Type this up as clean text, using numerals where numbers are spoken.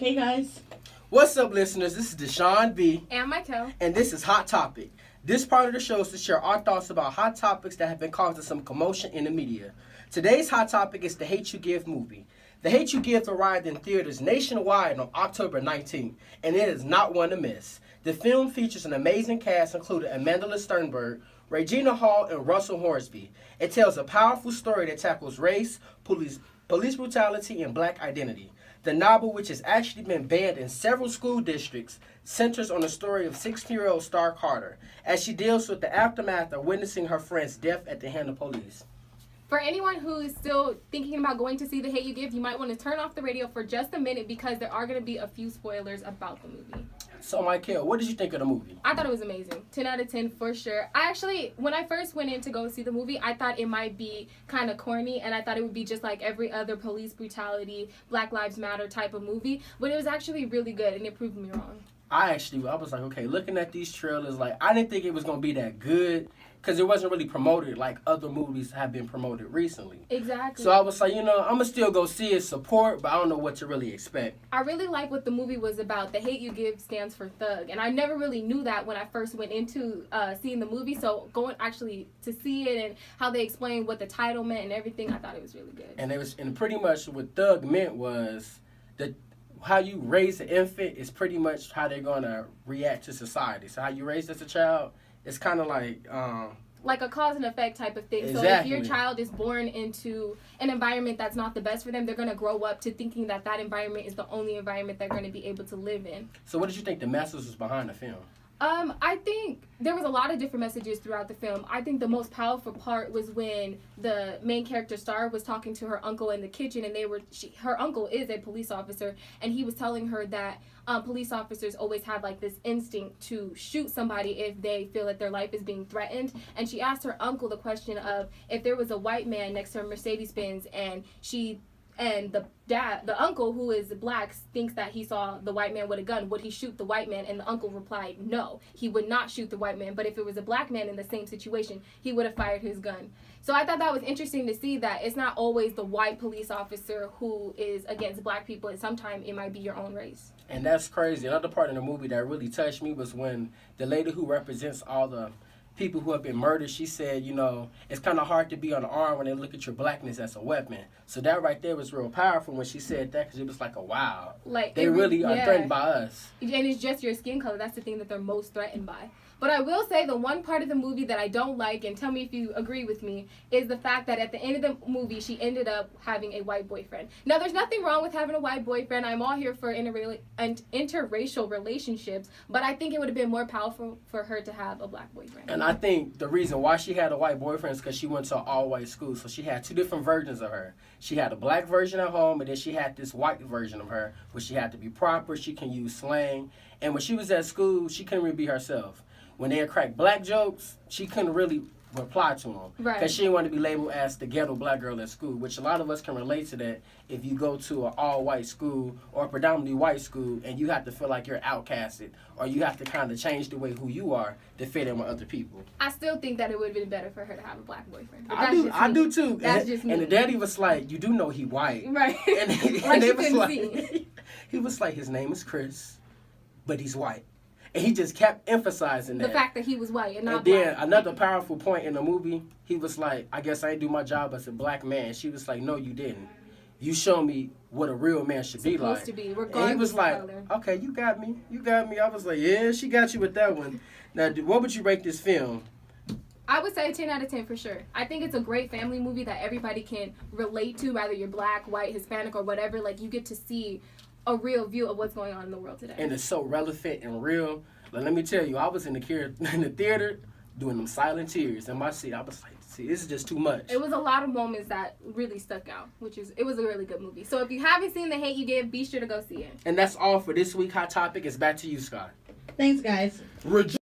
Okay, guys? What's up, listeners? This is Deshaun B. And Michael. And this is Hot Topic. This part of the show is to share our thoughts about hot topics that have been causing some commotion in the media. Today's hot topic is the Hate U Give movie. The Hate U Give arrived in theaters nationwide on October 19th, and it is not one to miss. The film features an amazing cast including Amanda Sternberg, Regina Hall, and Russell Hornsby. It tells a powerful story that tackles race, police brutality, and black identity. The novel, which has actually been banned in several school districts, centers on the story of 16-year-old Star Carter as she deals with the aftermath of witnessing her friend's death at the hand of police. For anyone who is still thinking about going to see The Hate U Give, you might want to turn off the radio for just a minute because there are going to be a few spoilers about the movie. So, Michael, what did you think of the movie? I thought it was amazing. 10 out of 10 for sure. When I first went in to go see the movie, I thought it might be kind of corny, and I thought it would be just like every other police brutality, Black Lives Matter type of movie. But it was actually really good, and it proved me wrong. I was like, okay, looking at these trailers, like, I didn't think it was going to be that good because it wasn't really promoted like other movies have been promoted recently. Exactly. So I was like, I'm going to still go see it, support, but I don't know what to really expect. I really like what the movie was about. The Hate U Give stands for thug, and I never really knew that when I first went into seeing the movie. So going actually to see it and how they explained what the title meant and everything, I thought it was really good. And pretty much what thug meant was that how you raise an infant is pretty much how they're going to react to society. So how you raised as a child, it's kind of like a cause and effect type of thing. Exactly. So if your child is born into an environment that's not the best for them, they're going to grow up to thinking that that environment is the only environment they're going to be able to live in. So what did you think the message was behind the film? I think there was a lot of different messages throughout the film. I think the most powerful part was when the main character Star was talking to her uncle in the kitchen, and her uncle is a police officer, and he was telling her that police officers always have like this instinct to shoot somebody if they feel that their life is being threatened. And she asked her uncle the question of if there was a white man next to her Mercedes-Benz and the uncle, who is black, thinks that he saw the white man with a gun, would he shoot the white man? And the uncle replied, no, he would not shoot the white man. But if it was a black man in the same situation, he would have fired his gun. So I thought that was interesting to see that it's not always the white police officer who is against black people. Sometimes it might be your own race. And that's crazy. Another part in the movie that really touched me was when the lady who represents all the people who have been murdered, she said, it's kind of hard to be unarmed when they look at your blackness as a weapon. So that right there was real powerful when she said that, because it was like, wow. Like they really are threatened by us. And it's just your skin color. That's the thing that they're most threatened by. But I will say the one part of the movie that I don't like, and tell me if you agree with me, is the fact that at the end of the movie, she ended up having a white boyfriend. Now, there's nothing wrong with having a white boyfriend. I'm all here for interracial relationships, but I think it would have been more powerful for her to have a black boyfriend. And I think the reason why she had a white boyfriend is because she went to an all-white school. So she had two different versions of her. She had a black version at home, and then she had this white version of her, where she had to be proper, she can use slang. And when she was at school, she couldn't really be herself. When they cracked black jokes, she couldn't really reply to them. Right. Because she didn't want to be labeled as the ghetto black girl at school, which a lot of us can relate to that if you go to an all-white school or a predominantly white school and you have to feel like you're outcasted, or you have to kind of change the way who you are to fit in with other people. I still think that it would have been better for her to have a black boyfriend. I do too. That's just me. And the daddy was like, you do know he white. Right. And they was like, he was like, his name is Chris, but he's white. And he just kept emphasizing that. The fact that he was white and not and then black. Another powerful point in the movie, he was like, I guess I didn't do my job as a black man. She was like, no, you didn't. You showed me what a real man should be like. To be, regardless and he was like, color. Okay, you got me. I was like, yeah, she got you with that one. Now, what would you rate this film? I would say 10 out of 10 for sure. I think it's a great family movie that everybody can relate to, whether you're black, white, Hispanic, or whatever. Like, you get to see a real view of what's going on in the world today. And it's so relevant and real. Like, let me tell you, I was in the theater doing them silent tears in my seat. I was like, see, this is just too much. It was a lot of moments that really stuck out, it was a really good movie. So if you haven't seen The Hate U Give, be sure to go see it. And that's all for this week. Hot Topic is back to you, Scott. Thanks, guys.